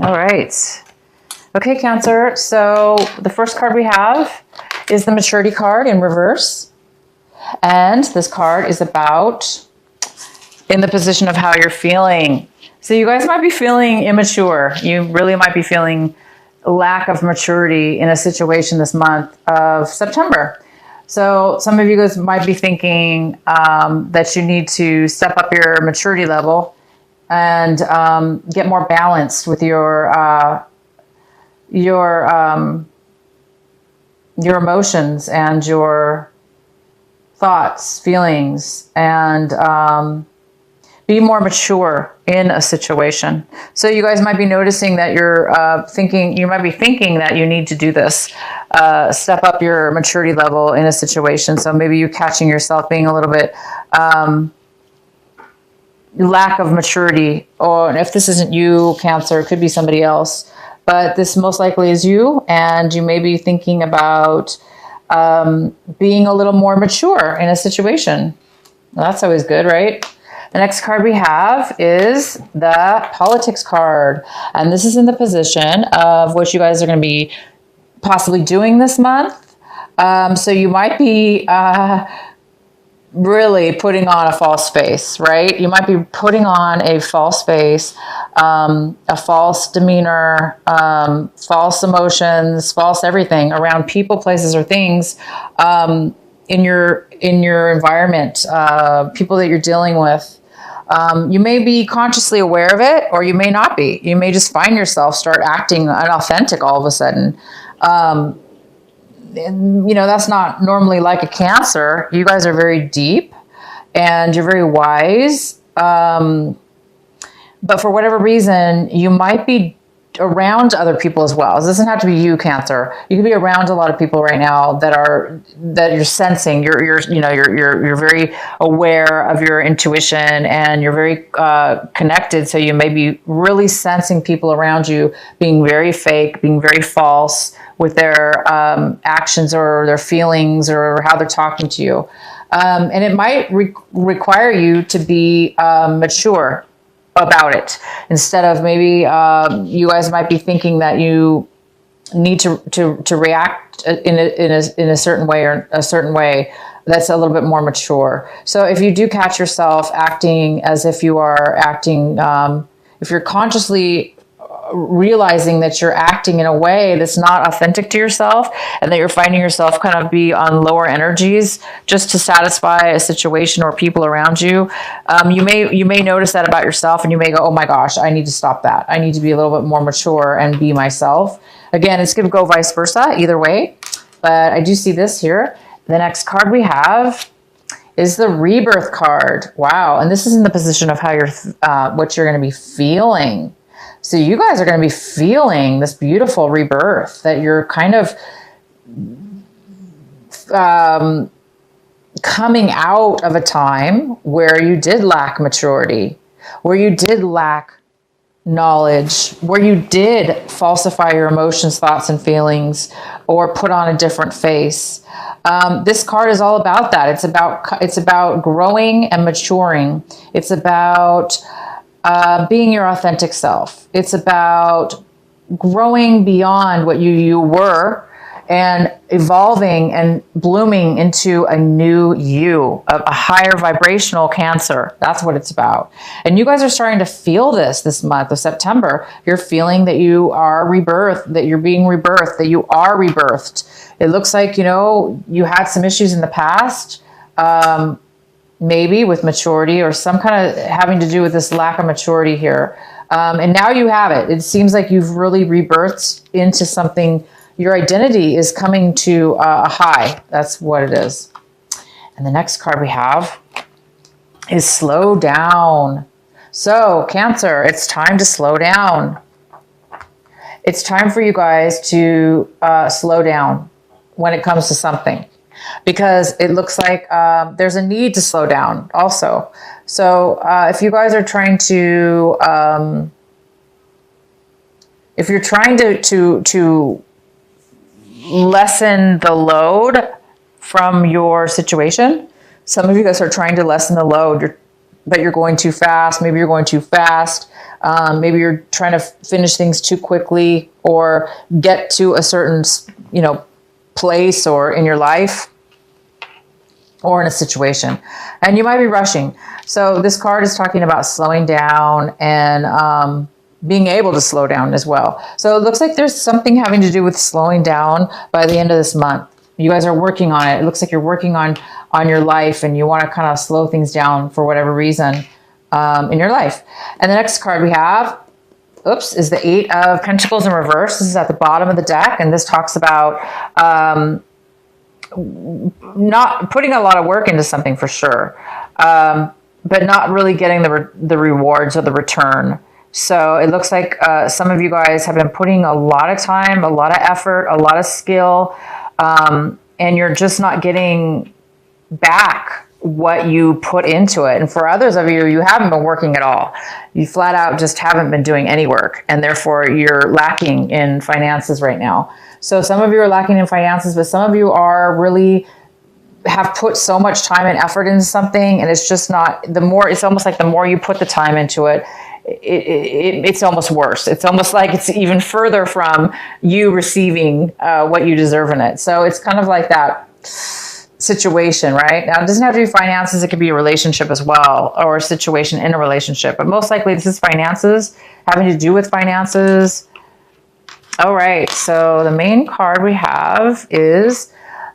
All right. Okay, Cancer. So the first card we have is the maturity card in reverse. And this card is about in the position of how you're feeling. So you guys might be feeling immature. You really might be feeling lack of maturity in a situation this month of September. So some of you guys might be thinking that you need to step up your maturity level and get more balanced with your emotions and your thoughts, feelings, and be more mature in a situation. So you guys might be noticing that you might be thinking that you need to do this, step up your maturity level in a situation. So maybe you're catching yourself being a little bit lack of maturity, or if this isn't you, Cancer, it could be somebody else, but this most likely is you, and you may be thinking about being a little more mature in a situation. Well, that's always good, right? The next card we have is the politics card. And this is in the position of what you guys are going to be possibly doing this month. So you might be really putting on a false face, right? You might be putting on a false face, a false demeanor, false emotions, false everything around people, places, or things in your environment, people that you're dealing with. You may be consciously aware of it, or you may not be. You may just find yourself start acting unauthentic all of a sudden. And, that's not normally like a Cancer. You guys are very deep and you're very wise. But for whatever reason, you might be around other people as well. It doesn't have to be you, Cancer. You could be around a lot of people right now that you're sensing. You're very aware of your intuition, and you're very connected. So you may be really sensing people around you being very fake, being very false with their actions or their feelings or how they're talking to you. And it might require you to be mature about it, instead of maybe you guys might be thinking that you need to react in a certain way, or a certain way that's a little bit more mature. So if you do catch yourself acting as if you are acting, if you're consciously realizing that you're acting in a way that's not authentic to yourself, and that you're finding yourself kind of be on lower energies just to satisfy a situation or people around you, you may notice that about yourself, and you may go, oh my gosh, I need to stop that. I need to be a little bit more mature and be myself. Again, it's going to go vice versa either way, but I do see this here. The next card we have is the rebirth card. Wow. And this is in the position of how what you're going to be feeling. So you guys are going to be feeling this beautiful rebirth, that you're kind of coming out of a time where you did lack maturity, where you did lack knowledge, where you did falsify your emotions, thoughts, and feelings, or put on a different face. This card is all about that. It's about growing and maturing. It's about being your authentic self. It's about growing beyond what you were and evolving and blooming into a new you, a higher vibrational Cancer. That's what it's about. And you guys are starting to feel this month of September. You're feeling that you are rebirthed, that you're being rebirthed, that you are rebirthed. It looks like, you had some issues in the past, maybe with maturity, or some kind of having to do with this lack of maturity here. And now you have it. It seems like you've really rebirthed into something. Your identity is coming to a high. That's what it is. And the next card we have is slow down. So Cancer, it's time to slow down. It's time for you guys to slow down when it comes to something, because it looks like there's a need to slow down also. So if you guys are trying to, if you're trying to lessen the load from your situation, some of you guys are trying to lessen the load. but you're going too fast. Maybe you're going too fast. Maybe you're trying to finish things too quickly or get to a certain, place or in your life or in a situation. And you might be rushing. So this card is talking about slowing down and being able to slow down as well. So it looks like there's something having to do with slowing down by the end of this month. You guys are working on it. It looks like you're working on your life and you want to kind of slow things down for whatever reason in your life. And the next card we have, is the Eight of Pentacles in reverse. This is at the bottom of the deck. And this talks about not putting a lot of work into something for sure, but not really getting the rewards or the return. So it looks like some of you guys have been putting a lot of time, a lot of effort, a lot of skill, and you're just not getting back what you put into it. And for others of you, you haven't been working at all. You flat out just haven't been doing any work, and therefore you're lacking in finances right now. So some of you are lacking in finances, but some of you are really have put so much time and effort into something, and it's just not, it's almost like the more you put the time into it, it's almost worse. It's almost like it's even further from you receiving what you deserve in it. So it's kind of like that situation, right? Now, it doesn't have to be finances. It could be a relationship as well, or a situation in a relationship. But most likely this is finances, having to do with finances. All right. So the main card we have is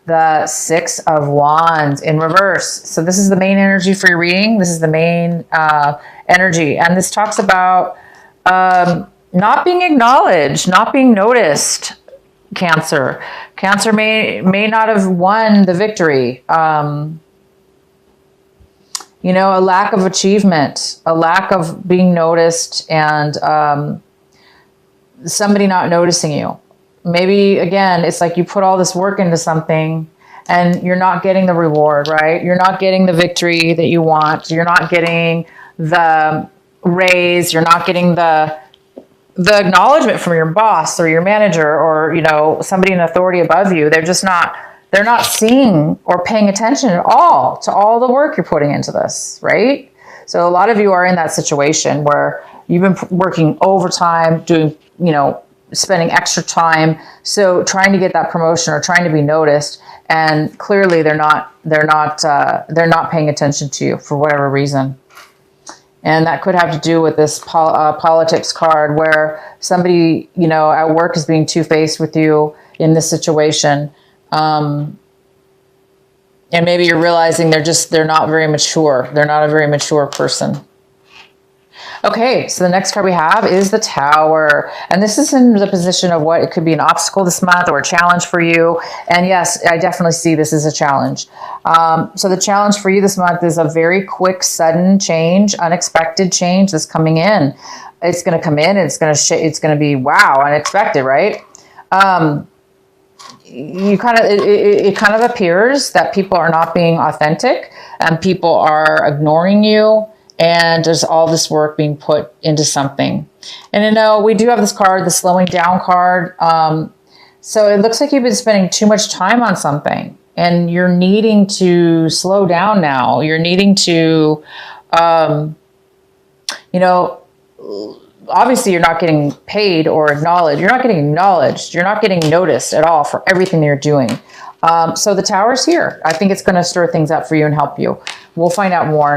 the Six of Wands in reverse. So this is the main energy for your reading. This is the main energy. And this talks about not being acknowledged, not being noticed. Cancer. Cancer may not have won the victory. A lack of achievement, a lack of being noticed, and somebody not noticing you. Maybe, again, it's like you put all this work into something and you're not getting the reward, right? You're not getting the victory that you want. You're not getting the raise. You're not getting the acknowledgement from your boss or your manager or, somebody in authority above you. They're not seeing or paying attention at all to all the work you're putting into this, right? So a lot of you are in that situation where you've been working overtime, doing, spending extra time. So trying to get that promotion or trying to be noticed. And clearly they're not paying attention to you for whatever reason. And that could have to do with this politics card where somebody, at work is being two-faced with you in this situation. And maybe you're realizing they're not very mature. They're not a very mature person. Okay, so the next card we have is the Tower. And this is in the position of what it could be an obstacle this month or a challenge for you. And yes, I definitely see this as a challenge. So the challenge for you this month is a very quick, sudden change, unexpected change that's coming in. It's going to come in and it's going to be, wow, unexpected, right? It kind of appears that people are not being authentic and people are ignoring you. And there's all this work being put into something. And we do have this card, the slowing down card. So it looks like you've been spending too much time on something and you're needing to slow down now. You're needing to, obviously you're not getting paid or acknowledged. You're not getting acknowledged. You're not getting noticed at all for everything that you're doing. So the Tower's here. I think it's going to stir things up for you and help you. We'll find out more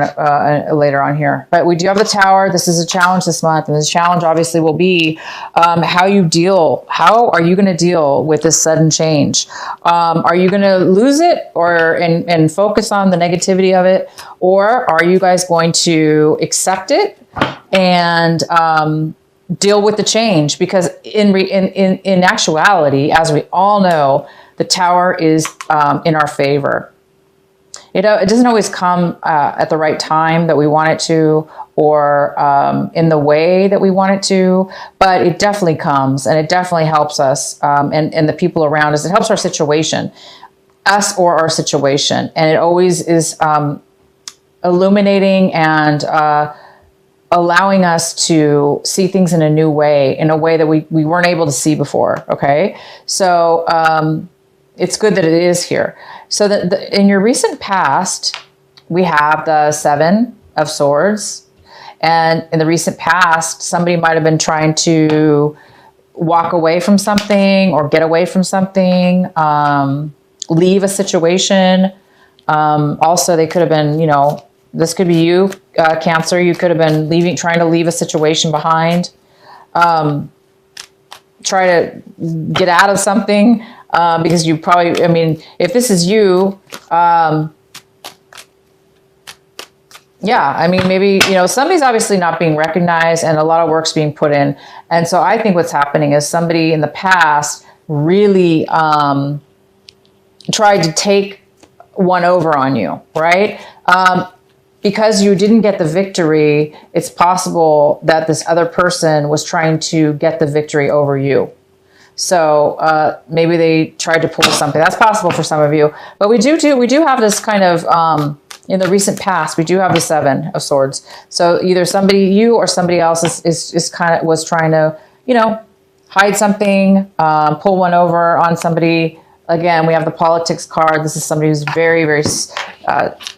later on here. But we do have the Tower. This is a challenge this month. And this challenge obviously will be how you deal. How are you going to deal with this sudden change? Are you going to lose it and focus on the negativity of it? Or are you guys going to accept it and deal with the change? Because in actuality, as we all know, the Tower is in our favor. It doesn't always come at the right time that we want it to, or in the way that we want it to, but it definitely comes and it definitely helps us and the people around us. It helps our situation, us or our situation. And it always is illuminating and allowing us to see things in a new way, in a way that we weren't able to see before, okay? So it's good that it is here. So in your recent past, we have the Seven of Swords. And in the recent past, somebody might have been trying to walk away from something or get away from something, leave a situation. Also, they could have been, you know, this could be you, Cancer. You could have been trying to leave a situation behind. Try to get out of something because you probably, I mean, if this is you, yeah, I mean, maybe, you know, somebody's obviously not being recognized and a lot of work's being put in. And so I think what's happening is somebody in the past really tried to take one over on you, right? Because you didn't get the victory, it's possible that this other person was trying to get the victory over you. So maybe they tried to pull something. That's possible for some of you. But we do have this kind of, in the recent past, we do have the Seven of Swords. So either somebody, you or somebody else was trying to, you know, hide something, pull one over on somebody. Again, we have the politics card. This is somebody who's very, very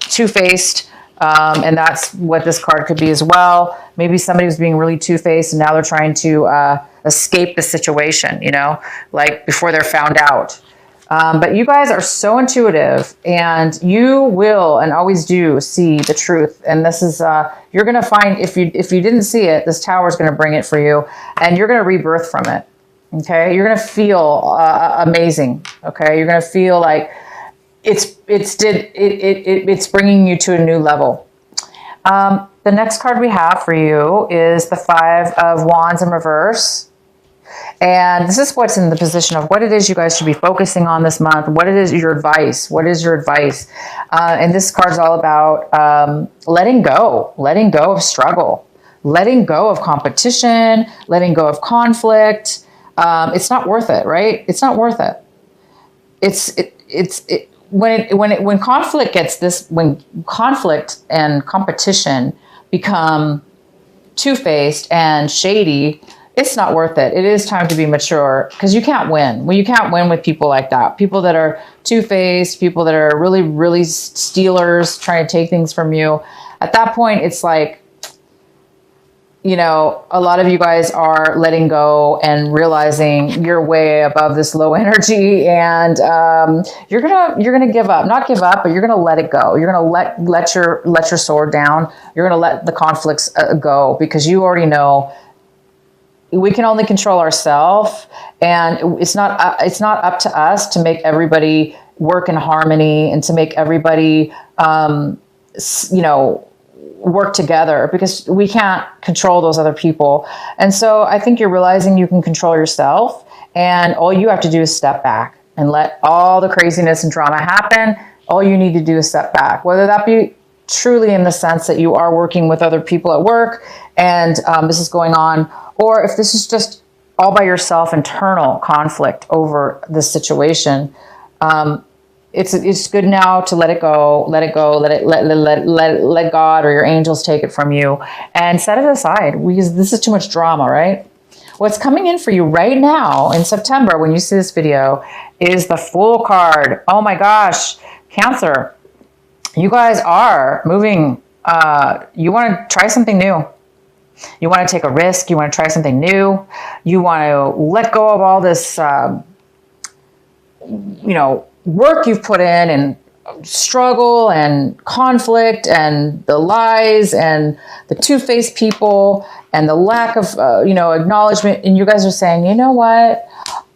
two-faced. And that's what this card could be as well. Maybe somebody was being really two-faced and now they're trying to escape the situation, you know, like before they're found out. But you guys are so intuitive and you will and always do see the truth. And this is, you're going to find, if you didn't see it, this tower is going to bring it for you and you're going to rebirth from it. Okay. You're going to feel amazing. Okay. You're going to feel like it's bringing you to a new level. The next card we have for you is the Five of Wands in reverse. And this is what's in the position of what it is you guys should be focusing on this month. What it is your advice. What is your advice? And this card's all about letting go of struggle, letting go of competition, letting go of conflict. It's not worth it, right? It's not worth it. When conflict gets this, when conflict and competition become two-faced and shady, it's not worth it. It is time to be mature because you can't win. Well, you can't win with people like that. People that are two-faced, people that are really, really stealers, trying to take things from you. At that point, it's like, you know, a lot of you guys are letting go and realizing you're way above this low energy, and you're gonna give up. Not give up, but you're gonna let it go. You're gonna let your sword down. You're gonna let the conflicts go because you already know we can only control ourselves, and it's not up to us to make everybody work in harmony and to make everybody you know, work together, because we can't control those other people. And so I think you're realizing you can control yourself, and all you have to do is step back and let all the craziness and drama happen. All you need to do is step back, whether that be truly in the sense that you are working with other people at work and this is going on, or if this is just all by yourself, internal conflict over this situation. It's good now to let it go, let God or your angels take it from you and set it aside, because this is too much drama, right? What's coming in for you right now in September when you see this video is the Fool card. Oh my gosh, Cancer, you guys are moving. You want to try something new. You want to take a risk. You want to try something new. You want to let go of all this, you know, work you've put in and struggle and conflict and the lies and the two-faced people and the lack of, you know, acknowledgement. And you guys are saying, you know what?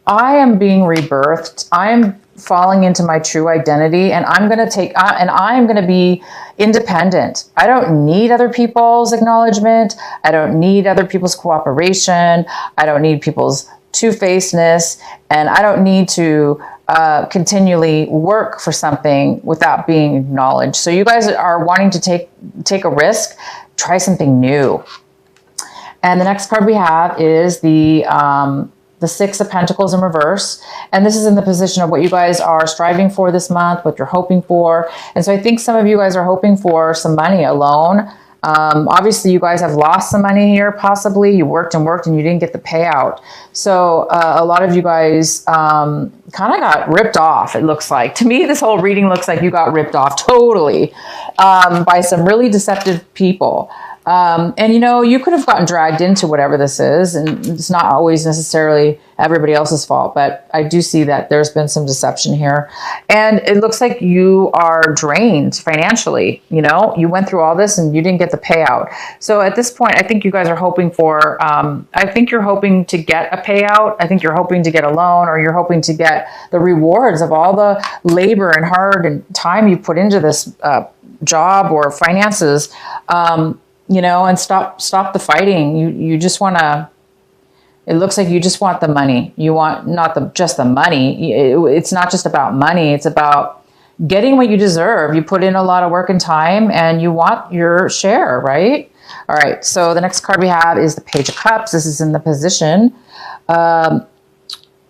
I am being rebirthed. I am falling into my true identity, and I'm going to be independent. I don't need other people's acknowledgement. I don't need other people's cooperation. I don't need people's two-facedness, and I don't need to continually work for something without being acknowledged. So you guys are wanting to take a risk, try something new. And the next card we have is the Six of Pentacles in reverse. And this is in the position of what you guys are striving for this month, what you're hoping for. And so I think some of you guys are hoping for some money, a loan. Obviously, you guys have lost some money here, possibly. You worked and worked and you didn't get the payout. So a lot of you guys kind of got ripped off, it looks like. To me, this whole reading looks like you got ripped off totally by some really deceptive people. And you could have gotten dragged into whatever this is, and it's not always necessarily everybody else's fault, but I do see that there's been some deception here. And it looks like you are drained financially. You went through all this and you didn't get the payout. So at this point, I think you guys are hoping for, I think you're hoping to get a payout. I think you're hoping to get a loan, or you're hoping to get the rewards of all the labor and hard and time you put into this job or finances. And stop the fighting. You just want to, it looks like you just want the money. You want not just the money. It's not just about money. It's about getting what you deserve. You put in a lot of work and time and you want your share, right? All right. So the next card we have is the Page of Cups. This is in the position of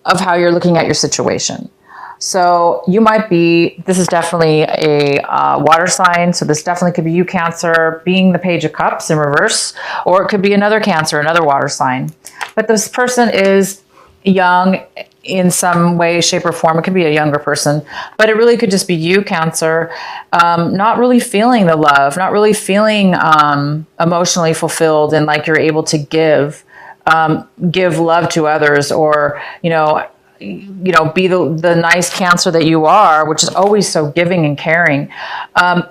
how you're looking at your situation. So you might be, this is definitely a water sign. So this definitely could be you, Cancer, being the Page of Cups in reverse, or it could be another Cancer, another water sign. But this person is young in some way, shape, or form. It could be a younger person, but it really could just be you, Cancer, not really feeling the love, not really feeling emotionally fulfilled and like you're able to give love to others, or, be the nice Cancer that you are, which is always so giving and caring.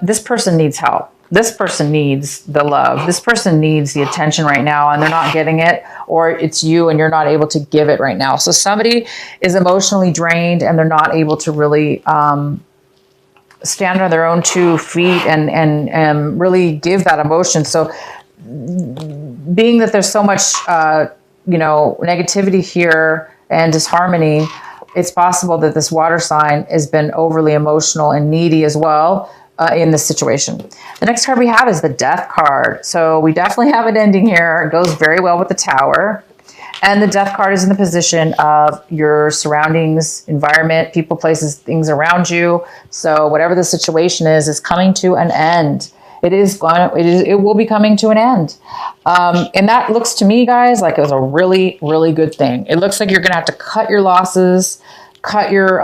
This person needs help. This person needs the love. This person needs the attention right now, and they're not getting it, or it's you and you're not able to give it right now. So somebody is emotionally drained and they're not able to really stand on their own 2 feet and really give that emotion. So being that there's so much, negativity here and disharmony, it's possible that this water sign has been overly emotional and needy as well in this situation. The next card we have is the Death card. So we definitely have an ending here. It goes very well with the Tower. And the Death card is in the position of your surroundings, environment, people, places, things around you. So whatever the situation is coming to an end. It will be coming to an end. And that looks to me, guys, like it was a really, really good thing. It looks like you're going to have to cut your losses, cut your,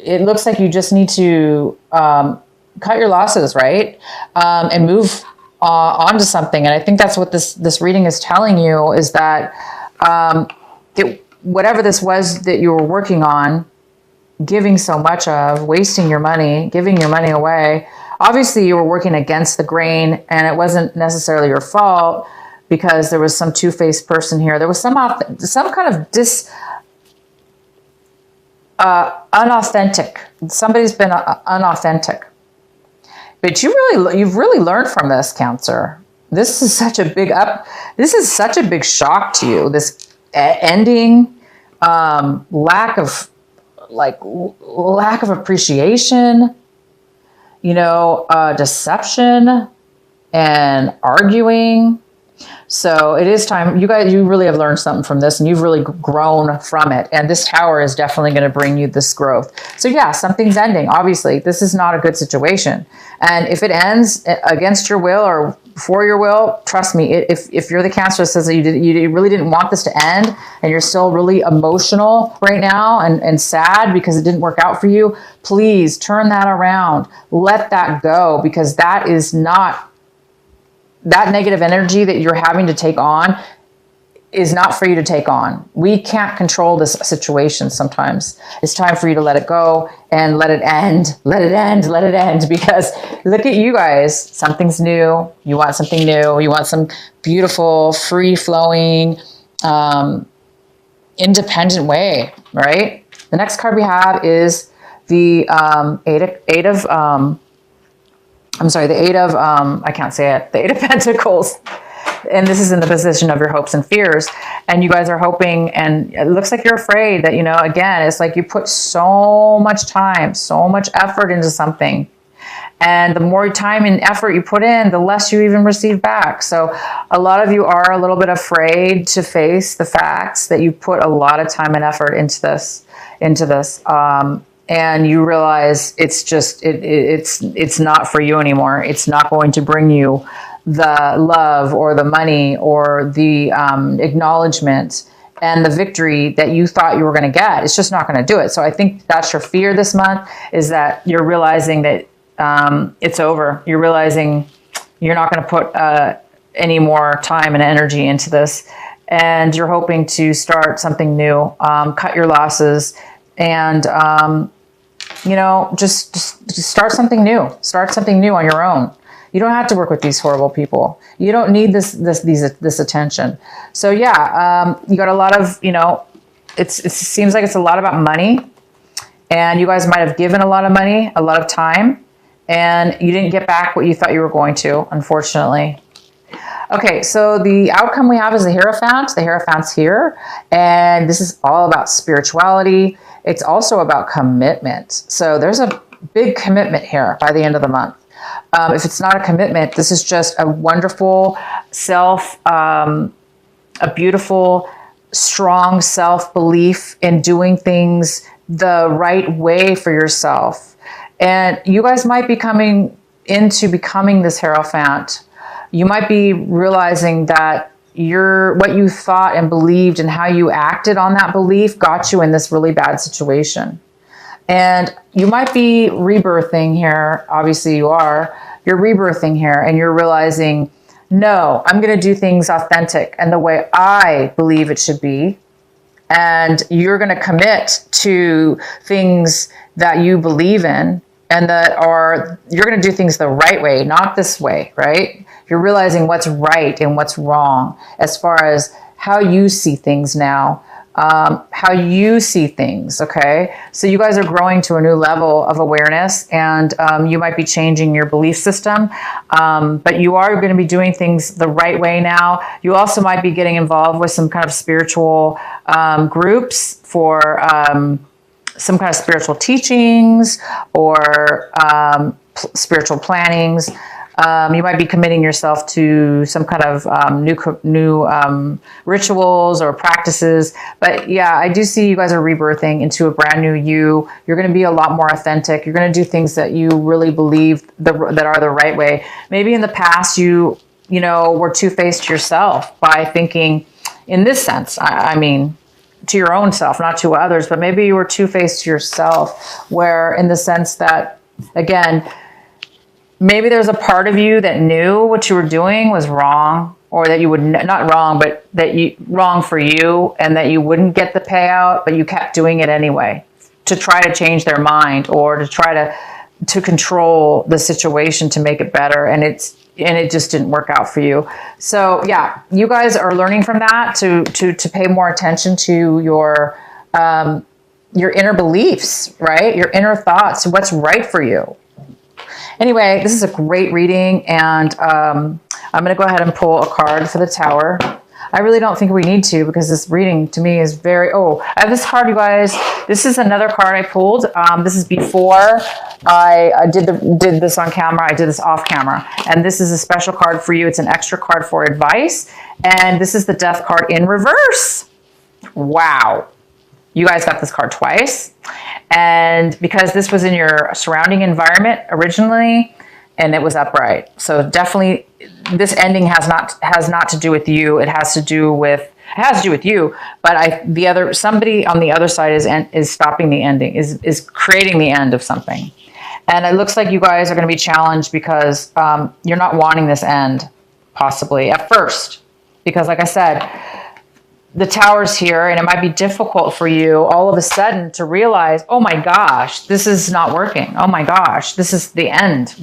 it looks like you just need to cut your losses, right? And move on to something. And I think that's what this reading is telling you, is that whatever this was that you were working on, giving so much of, wasting your money, giving your money away. Obviously, you were working against the grain, and it wasn't necessarily your fault because there was some two-faced person here. There was some kind of unauthentic. Somebody's been unauthentic. But you've really learned from this, Cancer. This is such a big shock to you. This ending, lack of appreciation, deception and arguing. So it is time. You really have learned something from this, and you've really grown from it. And this Tower is definitely going to bring you this growth. So yeah, something's ending. Obviously, this is not a good situation. And if it ends against your will or for your will, trust me, if you're the Cancer that says that you really didn't want this to end, and you're still really emotional right now and sad because it didn't work out for you, please turn that around. Let that go, because that is not, that negative energy that you're having to take on is not for you to take on. We can't control this situation sometimes. It's time for you to let it go and let it end. Let it end. Let it end. Because look at you guys. Something's new. You want something new. You want some beautiful, free-flowing, independent way, right? The next card we have is the Eight of Pentacles. And this is in the position of your hopes and fears. And you guys are hoping, and it looks like you're afraid that, again, it's like you put so much time, so much effort into something. And the more time and effort you put in, the less you even receive back. So a lot of you are a little bit afraid to face the facts that you put a lot of time and effort into this. and you realize it's not for you anymore. It's not going to bring you the love or the money or the acknowledgement and the victory that you thought you were going to get. It's just not going to do it. So I think that's your fear this month, is that you're realizing that it's over. You're realizing you're not going to put any more time and energy into this, and you're hoping to start something new, cut your losses, and just start something new. Start something new on your own. You don't have to work with these horrible people. You don't need this attention. So yeah, you got a lot of, it seems like it's a lot about money, and you guys might have given a lot of money, a lot of time, and you didn't get back what you thought you were going to, unfortunately. Okay, so the outcome we have is the Hierophant. The Hierophant's here, and this is all about spirituality. It's also about commitment. So there's a big commitment here by the end of the month. If it's not a commitment, this is just a wonderful a beautiful, strong self-belief in doing things the right way for yourself. And you guys might be coming into becoming this Hierophant. You might be realizing that what you thought and believed and how you acted on that belief got you in this really bad situation. And you might be rebirthing here. Obviously you are. You're rebirthing here, and you're realizing, no, I'm going to do things authentic and the way I believe it should be. And you're going to commit to things that you believe in, and you're going to do things the right way, not this way, right? You're realizing what's right and what's wrong as far as how you see things now. How you see things, okay? So you guys are growing to a new level of awareness, and you might be changing your belief system, but you are going to be doing things the right way now. You also might be getting involved with some kind of spiritual groups for some kind of spiritual teachings or spiritual plannings. You might be committing yourself to some kind of new rituals or practices. But yeah, I do see you guys are rebirthing into a brand new you. You're going to be a lot more authentic. You're going to do things that you really believe that are the right way. Maybe in the past you were two-faced to yourself by thinking, in this sense, I mean, to your own self, not to others, but maybe you were two-faced to yourself, where in the sense that, again, maybe there's a part of you that knew what you were doing was wrong, or that you would not wrong, but wrong for you, and that you wouldn't get the payout, but you kept doing it anyway to try to change their mind, or to try to control the situation to make it better. And it just didn't work out for you. So yeah, you guys are learning from that to pay more attention to your inner beliefs, right? Your inner thoughts, what's right for you. Anyway, this is a great reading, and I'm going to go ahead and pull a card for the Tower. I really don't think we need to, because this reading to me is very... Oh, I have this card, you guys. This is another card I pulled. This is before I did this on camera. I did this off camera. And this is a special card for you. It's an extra card for advice. And this is the Death card in reverse. Wow. You guys got this card twice. And because this was in your surrounding environment originally, and it was upright. So definitely this ending has not to do with you. It has to do with you, but somebody on the other side is stopping the ending, is creating the end of something. And it looks like you guys are going to be challenged because you're not wanting this end, possibly at first, because like I said, the Tower's here, and it might be difficult for you all of a sudden to realize, oh my gosh, this is not working. Oh my gosh, this is the end.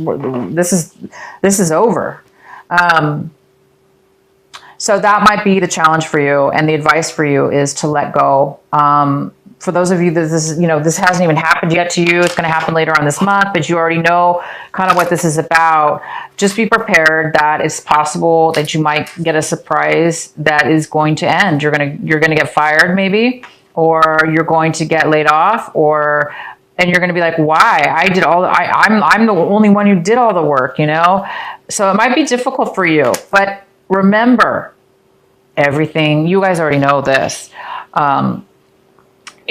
This is over. So that might be the challenge for you, and the advice for you is to let go. For those of you that this hasn't even happened yet to you, it's going to happen later on this month, but you already know kind of what this is about. Just be prepared that it's possible that you might get a surprise that is going to end. You're going to get fired maybe, or you're going to get laid off, and you're going to be like, why? I'm the only one who did all the work, So it might be difficult for you, but remember everything. You guys already know this.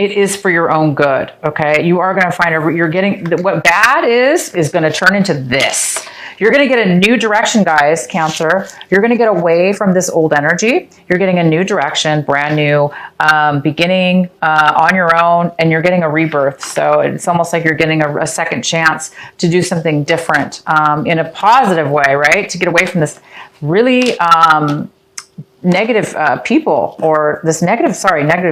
it is for your own good. Okay. You are going to find you're getting what bad is going to turn into this. You're going to get a new direction, guys, Cancer. You're going to get away from this old energy. You're getting a new direction, brand new beginning on your own, and you're getting a rebirth. So it's almost like you're getting a second chance to do something different in a positive way, right? To get away from this really negative people or this negative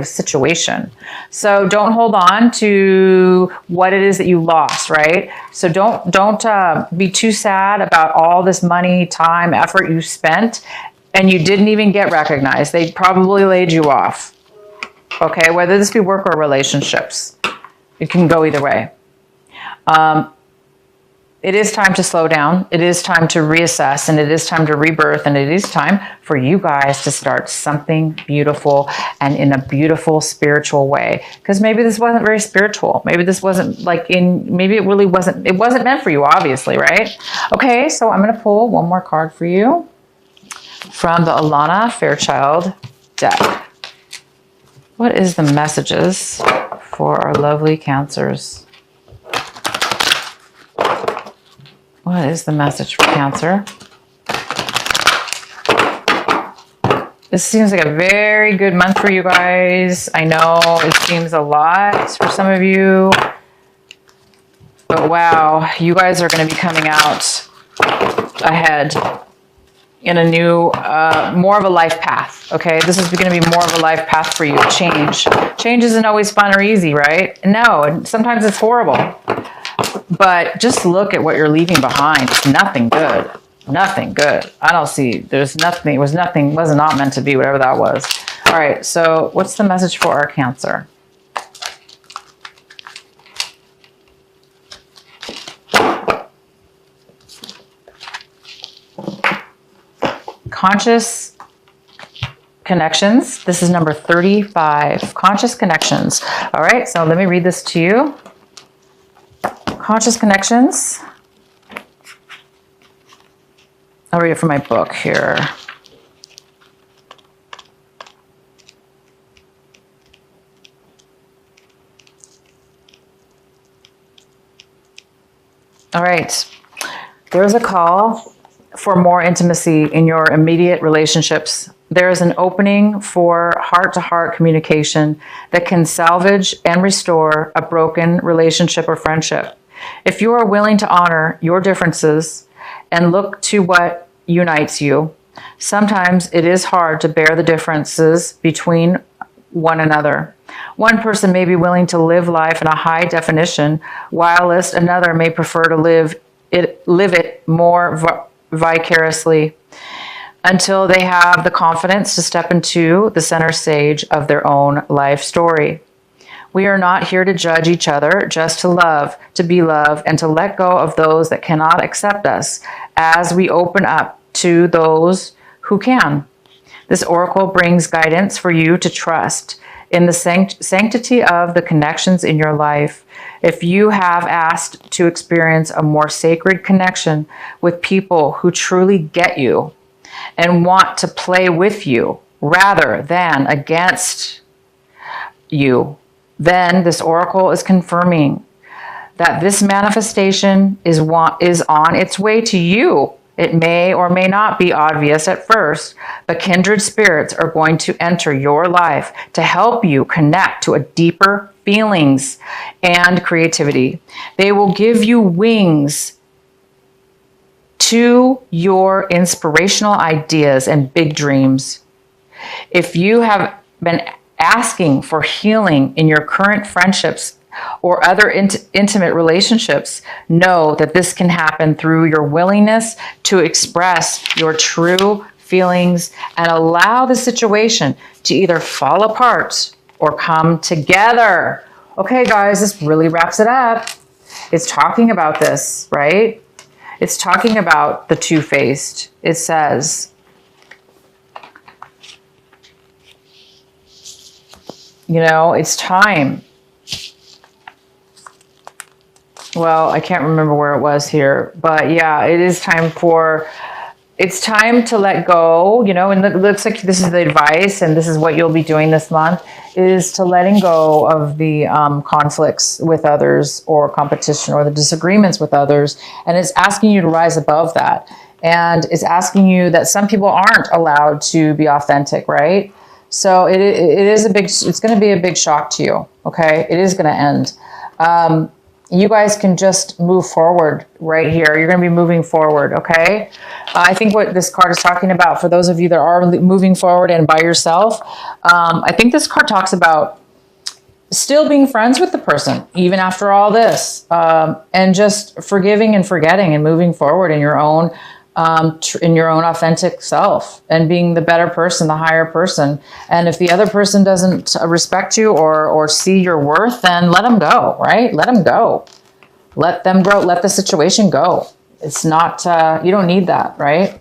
situation. So don't hold on to what it is that you lost, right? So don't be too sad about all this money, time, effort you spent and you didn't even get recognized. They probably laid you off. Okay, whether this be work or relationships, it can go either way. It is time to slow down. It is time to reassess, and it is time to rebirth, and it is time for you guys to start something beautiful and in a beautiful spiritual way. Because maybe this wasn't very spiritual. Maybe this wasn't maybe it really wasn't, it wasn't meant for you, obviously, right? Okay, so I'm going to pull one more card for you from the Alana Fairchild deck. What is the messages for our lovely Cancers? What is the message for Cancer? This seems like a very good month for you guys. I know it seems a lot for some of you, but wow, you guys are going to be coming out ahead in a new, more of a life path. Okay, this is going to be more of a life path for you. Change isn't always fun or easy, right? No, sometimes it's horrible. But just look at what you're leaving behind. It's nothing good. Nothing good. I don't see. There's nothing. It was nothing. Was not meant to be. Whatever that was. All right. So what's the message for our Cancer? Conscious connections. This is number 35. Conscious connections. All right. So let me read this to you. Conscious connections. I'll read it from my book here. All right. There's a call for more intimacy in your immediate relationships. There is an opening for heart-to-heart communication that can salvage and restore a broken relationship or friendship. If you are willing to honor your differences and look to what unites you, sometimes it is hard to bear the differences between one another. One person may be willing to live life in a high definition, whilst another may prefer to live it more vicariously until they have the confidence to step into the center stage of their own life story. We are not here to judge each other, just to love, to be loved, and to let go of those that cannot accept us as we open up to those who can. This oracle brings guidance for you to trust in the sanctity of the connections in your life. If you have asked to experience a more sacred connection with people who truly get you and want to play with you rather than against you, then this oracle is confirming that this manifestation is on its way to you. It may or may not be obvious at first, but kindred spirits are going to enter your life to help you connect to a deeper feelings and creativity. They will give you wings to your inspirational ideas and big dreams. If you have been asking for healing in your current friendships or other intimate relationships, know that this can happen through your willingness to express your true feelings and allow the situation to either fall apart or come together. Okay, guys, this really wraps it up. It's talking about this, right? It's talking about the two-faced. It says, you know, it's time. Well, I can't remember where it was here, but yeah, it is time for it's time to let go, you know, and it looks like this is the advice, and this is what you'll be doing this month, is to letting go of the conflicts with others or competition or the disagreements with others. And it's asking you to rise above that. And it's asking you that some people aren't allowed to be authentic, right? So it is it's going to be a big shock to you. Okay. It is going to end. You guys can just move forward right here. You're going to be moving forward, okay? I think what this card is talking about, for those of you that are moving forward and by yourself, I think this card talks about still being friends with the person, even after all this, and just forgiving and forgetting and moving forward in your own authentic self and being the better person, the higher person. And if the other person doesn't respect you or see your worth, then let them go, right? Let them go. Let them grow. Let the situation go. It's not, you don't need that, right?